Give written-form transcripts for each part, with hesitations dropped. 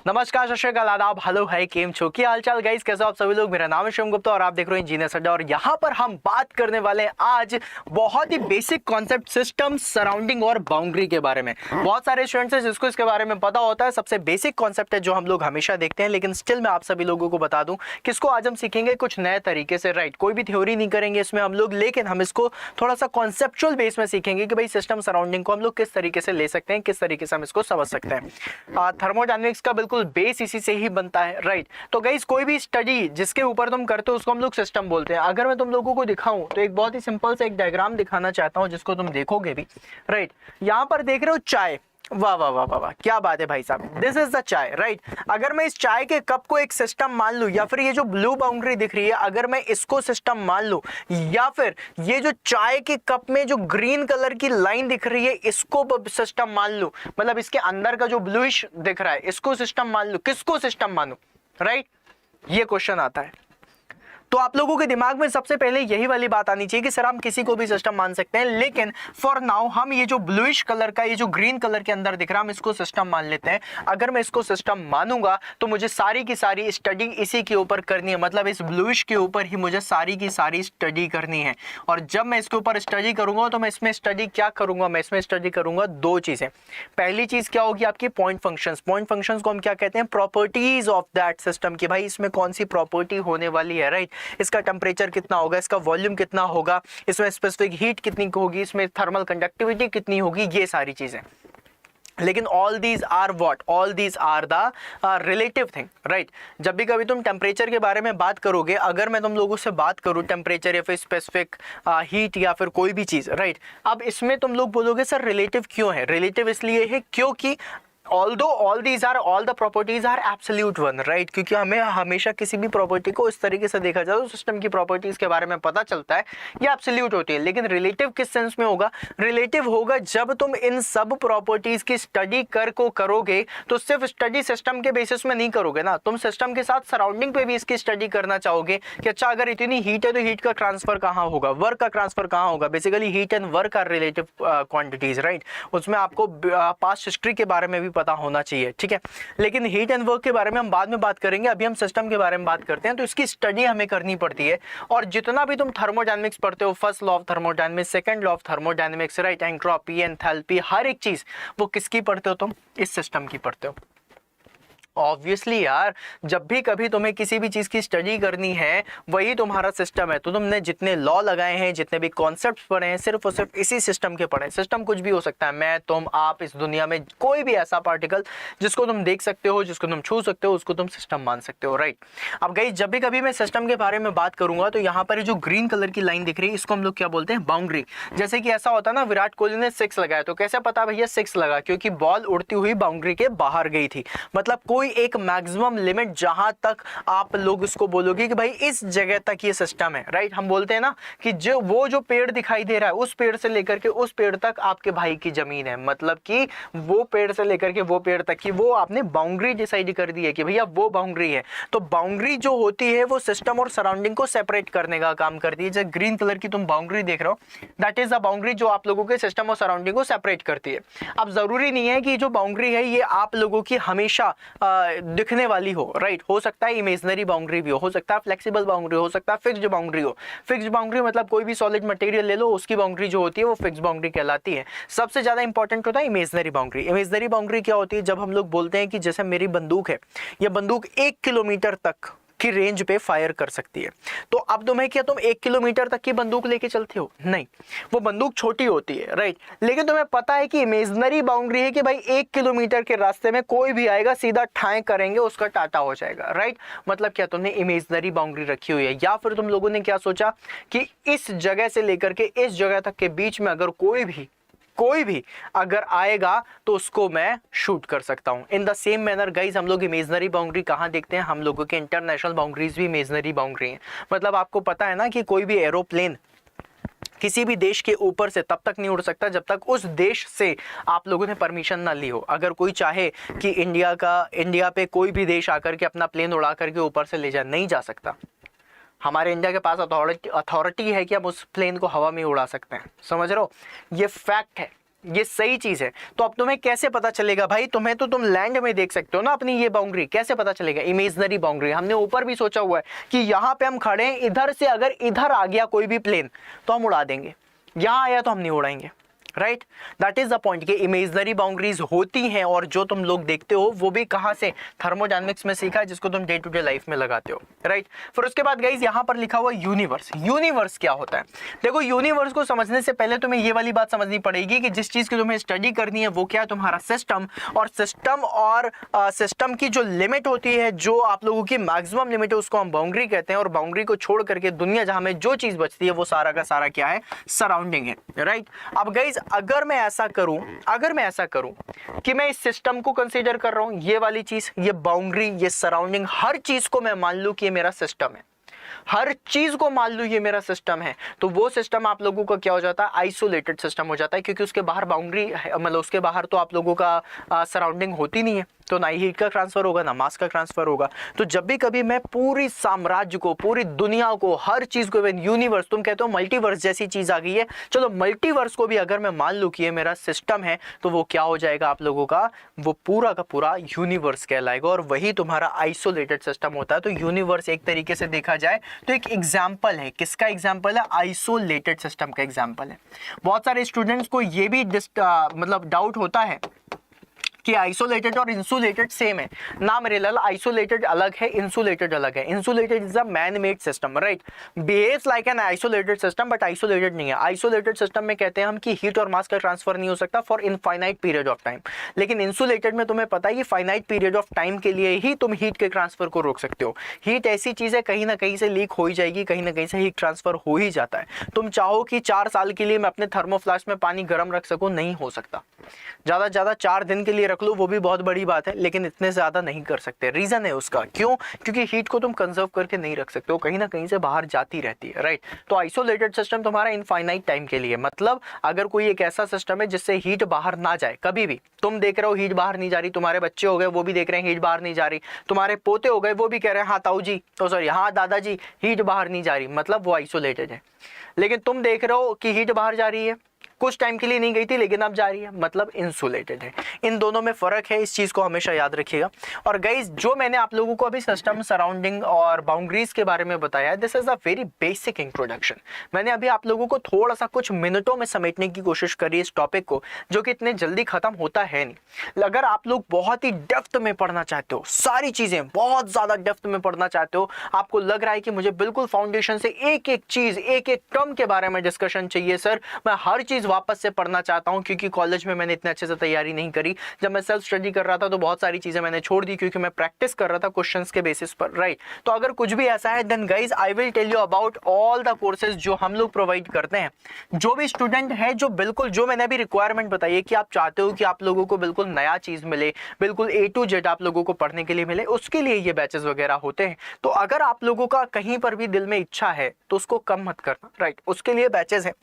नमस्कार, सत श्री अकाल, आदाब, हेलो है, केम छो, क्या हालचाल गाइस, कैसे हो आप सभी लोग। मेरा नाम है शिवम गुप्ता और आप देख रहे हैं इंजीनियर्स अड्डा। और यहाँ पर हम बात करने वाले हैं आज बहुत ही बेसिक कॉन्सेप्ट सिस्टम, सराउंडिंग और बाउंड्री के बारे में। बहुत सारे स्टूडेंट्स हैं जिसको इसके बारे में पता होता है, सबसे बेसिक कॉन्सेप्ट है जो हम लोग हमेशा देखते हैं, लेकिन स्टिल मैं आप सभी लोगों को बता दूं कि इसको आज हम सीखेंगे कुछ नए तरीके से। राइट, कोई भी थ्योरी नहीं करेंगे इसमें हम लोग, लेकिन हम इसको थोड़ा सा कॉन्सेप्चुअल बेस में सीखेंगे कि भाई सिस्टम सराउंडिंग को हम लोग किस तरीके से ले सकते हैं, किस तरीके से हम इसको समझ सकते हैं। थर्मोडायनेमिक्स का बिल्कुल बेस इसी से ही बनता है। राइट, तो गाइस कोई भी स्टडी जिसके ऊपर तुम करते हो उसको हम लोग सिस्टम बोलते हैं। अगर मैं तुम लोगों को दिखाऊं तो एक बहुत ही सिंपल से एक डायग्राम दिखाना चाहता हूं जिसको तुम देखोगे भी। राइट, यहां पर देख रहे हो चाय, वाह वाह वाह वाह वाह, क्या बात है भाई साहब, दिस इज द चाय। राइट, अगर मैं इस चाय के कप को एक सिस्टम मान लूं, या फिर ये जो ब्लू बाउंड्री दिख रही है अगर मैं इसको सिस्टम मान लूं, या फिर ये जो चाय के कप में जो ग्रीन कलर की लाइन दिख रही है इसको सिस्टम मान लूं, मतलब इसके अंदर का जो ब्लूइश दिख रहा है इसको सिस्टम मान लूं, किसको सिस्टम मानूं। राइट, ये क्वेश्चन आता है। तो आप लोगों के दिमाग में सबसे पहले यही वाली बात आनी चाहिए कि सर हम किसी को भी सिस्टम मान सकते हैं, लेकिन फॉर नाउ हम ये जो ब्लूइश कलर का, ये जो ग्रीन कलर के अंदर दिख रहा है, हम इसको सिस्टम मान लेते हैं। अगर मैं इसको सिस्टम मानूंगा तो मुझे सारी की सारी स्टडी इसी के ऊपर करनी है, मतलब इस ब्लूइश के ऊपर ही मुझे सारी की सारी स्टडी करनी है। और जब मैं इसके ऊपर स्टडी करूंगा तो मैं इसमें स्टडी क्या करूंगा, मैं इसमें स्टडी करूंगा दो चीजें। पहली चीज क्या होगी आपकी पॉइंट फंक्शंस। पॉइंट फंक्शंस को हम क्या कहते हैं, प्रॉपर्टीज ऑफ दैट सिस्टम, कि भाई इसमें कौन सी प्रॉपर्टी होने वाली है। राइट, इसका टेंपरेचर कितना होगा, इसका वॉल्यूम कितना होगा, इसमें स्पेसिफिक हीट कितनी होगी, इसमें थर्मल कंडक्टिविटी कितनी होगी, ये सारी चीजें। लेकिन all these are what, all these are the relative thing. Right, जब भी कभी तुम टेम्परेचर के बारे में बात करोगे, अगर मैं तुम लोगों से बात करूं टेम्परेचर या फिर स्पेसिफिक हीट या फिर कोई भी चीज, राइट, अब इसमें तुम लोग बोलोगे सर रिलेटिव क्यों है। रिलेटिव इसलिए है क्योंकि although all these are, all the properties are absolute one, right, क्योंकि हमें हमेशा किसी भी प्रॉपर्टी को इस तरीके से देखा जाए तो सिस्टम की प्रॉपर्टीज के बारे में पता चलता है ये एब्सोल्यूट होती है। लेकिन रिलेटिव किस सेंस में होगा, रिलेटिव होगा जब तुम इन सब प्रॉपर्टीज की स्टडी करोगे तो सिर्फ स्टडी सिस्टम के बेसिस में नहीं करोगे ना, तुम सिस्टम के साथ सराउंडिंग पे भी इसकी स्टडी करना चाहोगे कि अच्छा अगर इतनी हीट है तो हीट का ट्रांसफर कहाँ होगा, वर्क का ट्रांसफर कहाँ होगा। Basically heat and work are relative quantities. Right, उसमें आपको पास्ट हिस्ट्री के बारे में भी पता होना चाहिए, ठीक है। लेकिन हीट एंड वर्क के बारे में हम बाद में बात करेंगे, अभी हम सिस्टम के बारे में बात करते हैं। तो इसकी स्टडी हमें करनी पड़ती है। और जितना भी तुम थर्मोडायनेमिक्स पढ़ते हो, first law of thermodynamics, second law of thermodynamics, right, entropy, enthalpy, हर एक चीज वो किसकी पढ़ते हो तुम, इस सिस्टम की पढ़ते हो। ऑब्वियसली यार, जब भी कभी तुम्हें किसी भी चीज की स्टडी करनी है वही तुम्हारा सिस्टम है। तो तुमने जितने लॉ लगाए हैं, जितने भी कॉन्सेप्ट्स पढ़े हैं, सिर्फ और सिर्फ इसी सिस्टम के पढ़े हैं। सिस्टम कुछ भी हो सकता है, मैं, तुम, आप, इस दुनिया में कोई भी ऐसा पार्टिकल जिसको तुम देख सकते हो, जिसको तुम छू सकते हो, उसको तुम सिस्टम मान सकते हो। राइट, अब गाइस जब भी कभी मैं सिस्टम के बारे में बात करूंगा तो यहाँ पर जो ग्रीन कलर की लाइन दिख रही है इसको हम लोग क्या बोलते हैं, बाउंड्री। जैसे कि ऐसा होता है ना, विराट कोहली ने 6 लगाया तो कैसे पता भैया 6 लगा, क्योंकि बॉल उड़ती हुई बाउंड्री के बाहर गई थी। मतलब कोई एक मैक्सिमम लिमिट जहां तक आप लोग इसको बोलोगे कि भाई इस जगह तक ये सिस्टम है। राइट, हम बोलते हैं ना कि जो पेड़ दिखाई दे रहा है उस पेड़ से लेकर के उस पेड़ तक आपके भाई की जमीन है, मतलब कि वो पेड़ से लेकर के वो पेड़ तक की वो आपने बाउंड्री डिसाइड कर दी है कि भैया वो बाउंड्री है। तो बाउंड्री जो होती है वो सिस्टम और सराउंडिंग को सेपरेट करने का काम करती है। जैसे ग्रीन कलर की तुम बाउंड्री देख रहे हो, दैट इज द बाउंड्री जो आप लोगों के सिस्टम और सराउंडिंग को सेपरेट करती है। अब जरूरी नहीं है कि जो बाउंड्री है ये आप लोगों की हमेशा दिखने वाली हो। राइट, हो सकता है इमेजिनरी बाउंड्री भी हो सकता है फ्लेक्सिबल बाउंड्री हो सकता है फिक्स्ड बाउंड्री हो। फिक्स्ड बाउंड्री मतलब कोई भी सॉलिड मटेरियल ले लो, उसकी बाउंड्री जो होती है वो फिक्स्ड बाउंड्री कहलाती है। सबसे ज्यादा इंपॉर्टेंट होता है इमेजिनरी बाउंड्री। इमेजिनरी बाउंड्री क्या होती है, जब हम लोग बोलते हैं कि जैसे मेरी बंदूक है, यह बंदूक 1 किलोमीटर तक की रेंज पे फायर कर सकती है। तो अब तुम्हें क्या, तुम 1 किलोमीटर तक की बंदूक लेके चलते हो, नहीं, वो बंदूक छोटी होती है। राइट, लेकिन तुम्हें पता है कि इमेजिनरी बाउंड्री है कि भाई 1 किलोमीटर के रास्ते में कोई भी आएगा सीधा ठाएं करेंगे उसका टाटा हो जाएगा। राइट, मतलब क्या तुमने इमेजिनरी बाउंड्री रखी हुई है। या फिर तुम लोगों ने क्या सोचा कि इस जगह से लेकर के इस जगह तक के बीच में अगर कोई भी अगर आएगा तो उसको मैं शूट कर सकता हूं। In the same manner guys हम लोग इमेजिनरी बाउंड्री कहां देखते हैं, हम लोगों के इंटरनेशनल बाउंड्रीज भी इमेजिनरी बाउंड्री हैं। मतलब आपको पता है ना कि कोई भी एरोप्लेन किसी भी देश के ऊपर से तब तक नहीं उड़ सकता जब तक उस देश से आप लोगों ने परमिशन ना ली हो। अगर कोई चाहे कि इंडिया पे कोई भी देश आकर के अपना प्लेन उड़ा करके ऊपर से ले जा, नहीं जा सकता। हमारे इंडिया के पास अथॉरिटी है कि हम उस प्लेन को हवा में उड़ा सकते हैं। समझ रहे हो, ये फैक्ट है। ये सही चीज है। तो अब तुम्हें कैसे पता चलेगा भाई, तुम्हें तो तुम लैंड में देख सकते हो ना अपनी ये बाउंड्री, कैसे पता चलेगा? Imaginary boundary. हमने ऊपर भी सोचा हुआ है कि यहाँ पे हम खड़े हैं, इधर से अगर इधर आ गया कोई भी प्लेन तो हम उड़ा देंगे, यहाँ आया तो हम नहीं उड़ाएंगे, right? That is the point कि इमेजिनरी बाउंड्रीज होती हैं, और जो तुम लोग देखते हो वो भी कहां से? थर्मोडायनेमिक्स में सीखा है, जिसको तुम डे टू डे लाइफ में लगाते हो, राइट? फिर उसके बाद गाइस यहाँ पर लिखा हुआ यूनिवर्स। यूनिवर्स क्या होता है? देखो, यूनिवर्स को समझने से पहले तुम्हें ये वाली बात समझनी पड़ेगी कि जिस चीज की तुम्हें स्टडी करनी है वो क्या है? तुम्हारा सिस्टम। और सिस्टम की जो लिमिट होती है, जो आप लोगों की मैक्सिमम लिमिट है, उसको हम बाउंड्री कहते हैं। और बाउंड्री को छोड़ करके दुनिया जहां में जो चीज बचती है वो सारा का सारा क्या है? सराउंडिंग है, राइट? अब गाइस अगर मैं ऐसा करूं कि मैं इस सिस्टम को कंसीडर कर रहा हूं, ये वाली चीज, ये बाउंड्री, ये सराउंडिंग, हर चीज को मैं मान लूं कि ये मेरा सिस्टम है, हर चीज को मान लूं ये मेरा सिस्टम है, तो वो सिस्टम आप लोगों का क्या हो जाता है? आइसोलेटेड सिस्टम हो जाता है, क्योंकि उसके बाहर बाउंड्री, मतलब उसके बाहर तो आप लोगों का सराउंडिंग होती नहीं है, तो ना ही हीट का ट्रांसफर होगा, ना मास का ट्रांसफर होगा। तो जब भी कभी मैं पूरी साम्राज्य को, पूरी दुनिया को, हर चीज को, यूनिवर्स, तुम कहते हो मल्टीवर्स जैसी चीज आ गई है, चलो मल्टीवर्स को भी अगर मैं मान लूं कि ये मेरा सिस्टम है, तो वो क्या हो जाएगा आप लोगों का? वो पूरा का पूरा यूनिवर्स कहलाएगा, और वही तुम्हारा आइसोलेटेड सिस्टम होता है। तो यूनिवर्स एक तरीके से देखा जाए तो एक एग्जाम्पल है। किसका एग्जाम्पल है? आइसोलेटेड सिस्टम का एग्जाम्पल है। बहुत सारे स्टूडेंट्स को ये भी मतलब डाउट होता है कि आइसोलेटेड और इंसुलेटेड सेम है। ना मेरे लाल, आइसोलेटेड अलग है, इंसुलेटेड अलग है। Insulated is a man made system, right? Behaves like an isolated system, but isolated नहीं है। आइसोलेटेड सिस्टम में कहते हैं हम कि हीट और मास का ट्रांसफर नहीं हो सकता for infinite period of time, लेकिन इंसुलेटेड में तुम्हें पता है कि फाइनाइट पीरियड ऑफ टाइम के लिए ही तुम हीट के ट्रांसफर को रोक सकते हो। हीट ऐसी चीज है, कहीं ना कहीं से लीक हो ही जाएगी, कहीं ना कहीं से हीट ट्रांसफर हो ही जाता है। तुम चाहो कि 4 साल के लिए मैं अपने थर्मोफ्लास्क में पानी गर्म रख सकूं, नहीं हो सकता। ज्यादा से ज्यादा 4 दिन के लिए रख लो, वो भी बहुत बड़ी बात है, लेकिन इतने ज्यादा नहीं कर सकते। रीजन है उसका, क्यों? क्योंकि हीट को तुम कंजर्व करके नहीं रख सकते हो, कहीं ना कहीं से बाहर जाती रहती है, राइट? तो आइसोलेटेड सिस्टम तुम्हारा इनफाइनाइट टाइम के लिए, मतलब अगर कोई एक ऐसा सिस्टम है जिससे हीट बाहर ना जाए कभी भी, तुम देख रहे हो हीट बाहर नहीं जा रही, तुम्हारे बच्चे हो गए वो भी देख रहे हैं हीट बाहर नहीं जा रही, तुम्हारे पोते हो गए वो भी कह रहे हैं हाँ ताऊ जी, तो सॉरी हाँ दादाजी, हीट बाहर नहीं जा रही, मतलब वो आइसोलेटेड है। लेकिन तुम देख रहे हो कि हीट बाहर जा रही है, कुछ टाइम के लिए नहीं गई थी लेकिन अब जा रही है, मतलब इंसुलेटेड है। इन दोनों में फर्क है, इस चीज को हमेशा याद रखिएगा। और गाइस, जो मैंने आप लोगों को अभी सिस्टम, सराउंडिंग और बाउंड्रीज के बारे में बताया, this is a very basic introduction. मैंने अभी आप लोगों को थोड़ा सा कुछ मिनटों में समेटने की कोशिश करी इस टॉपिक को, जो कि इतने जल्दी खत्म होता है नहीं। अगर आप लोग बहुत ही डेप्थ में पढ़ना चाहते हो, सारी चीजें बहुत ज्यादा डेप्थ में पढ़ना चाहते हो, आपको लग रहा है कि मुझे बिल्कुल फाउंडेशन से एक एक चीज, एक एक टर्म के बारे में डिस्कशन चाहिए सर, मैं हर चीज वापस से पढ़ना चाहता हूं, क्योंकि कॉलेज में मैंने इतने अच्छे से तैयारी नहीं करी। जब मैं सेल्फ स्टडी कर रहा था तो बहुत सारी चीजें मैंने छोड़ दी, क्योंकि मैं प्रैक्टिस कर रहा था क्वेश्चंस के बेसिस पर, राइट? तो अगर कुछ भी ऐसा है, then guys I will tell you about all the courses जो हम लोग प्रोवाइड करते हैं। जो भी स्टूडेंट है, जो बिल्कुल, जो मैंने अभी रिक्वायरमेंट बताई है कि आप चाहते हो कि आप लोगों को बिल्कुल नया चीज मिले, बिल्कुल A to Z आप लोगों को पढ़ने के लिए मिले, उसके लिए ये बैचेस वगैरह होते हैं। तो अगर आप लोगों का कहीं पर भी दिल में इच्छा है तो उसको कम मत करना, राइट? उसके लिए बैचेस हैं।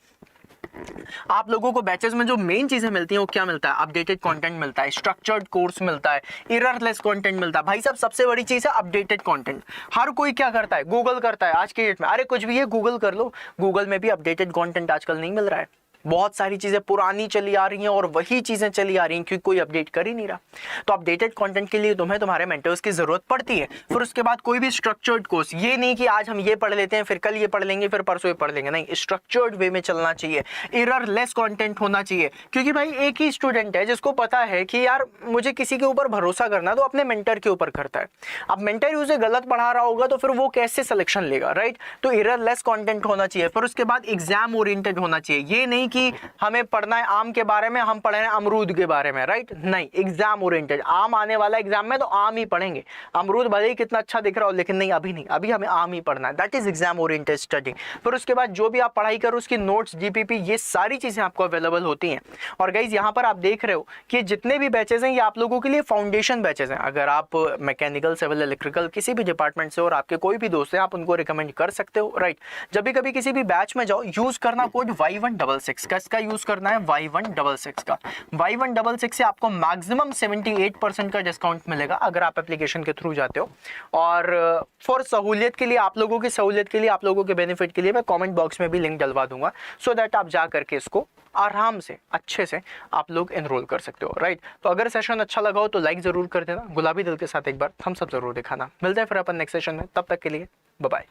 आप लोगों को बैचेस में जो मेन चीजें मिलती हैं वो क्या मिलता है? अपडेटेड कंटेंट मिलता है, स्ट्रक्चर्ड कोर्स मिलता है, एररलेस कंटेंट मिलता है। भाई साहब, सबसे बड़ी चीज है अपडेटेड कंटेंट। हर कोई क्या करता है? गूगल करता है आज के डेट में। अरे कुछ भी है गूगल कर लो, गूगल में भी अपडेटेड कंटेंट आजकल नहीं मिल रहा है। बहुत सारी चीजें पुरानी चली आ रही हैं और वही चीजें चली आ रही हैं, क्योंकि कोई अपडेट कर ही नहीं रहा। तो अपडेटेड कंटेंट के लिए तुम्हें तुम्हारे मेंटर्स की जरूरत पड़ती है। फिर उसके बाद कोई भी स्ट्रक्चर्ड कोर्स, ये नहीं कि आज हम ये पढ़ लेते हैं, फिर कल ये पढ़ लेंगे, फिर परसों ये पढ़ लेंगे, नहीं, स्ट्रक्चर्ड वे में चलना चाहिए, एररलेस कंटेंट होना चाहिए। क्योंकि भाई एक ही स्टूडेंट है जिसको पता है कि यार मुझे किसी के ऊपर भरोसा करना, तो अपने मेंटर के ऊपर करता है। अब मेंटर उसे गलत पढ़ा रहा होगा तो फिर वो कैसे सिलेक्शन लेगा, राइट? तो एररलेस कंटेंट होना चाहिए। फिर उसके बाद एग्जाम ओरिएंटेड होना चाहिए। ये नहीं कि हमें पढ़ना है आम के बारे में, हम पढ़ रहे हैं अमरूद के बारे में, राइट? नहीं, एग्जाम ओरिएंटेड। आम आने वाला एग्जाम में तो आम ही पढ़ेंगे, अमरूद भले ही कितना अच्छा दिख रहा हो, लेकिन नहीं, अभी नहीं, अभी हमें आम ही पढ़ना है। That is exam oriented study. फिर उसके बाद जो भी आप पढ़ाई करो, उसकी नोट्स, जीपीपी, ये सारी चीजें आपको अवेलेबल होती हैं। और गाइज, यहाँ पर आप देख रहे हो कि जितने भी बैचेस हैं ये आप लोगों के लिए फाउंडेशन बैचेस हैं। अगर आप मैकेनिकल, सिविल, इलेक्ट्रिकल, किसी भी डिपार्टमेंट से और आपके कोई भी दोस्त हैं, आप उनको रिकमेंड कर सकते हो, राइट? जब भी कभी किसी भी बैच में जाओ, यूज करना कोड Y166। किसका यूज करना है, Y166 का। Y166 से आपको मैक्सिमम 78% का डिस्काउंट मिलेगा अगर आप एप्लीकेशन के थ्रू जाते हो। और फॉर सहूलियत के लिए, आप लोगों की सहूलियत के लिए, आप लोगों के बेनिफिट के लिए मैं कमेंट बॉक्स में भी लिंक डलवा दूंगा, सो दैट आप जा करके इसको आराम से अच्छे से आप लोग एनरोल कर सकते हो, राइट। तो अगर सेशन अच्छा लगा हो तो लाइक जरूर कर देना, गुलाबी दिल के साथ एक बार थम्स अप जरूर दिखाना। मिलते हैं फिर अपन नेक्स्ट सेशन में, तब तक के लिए बाय बाय।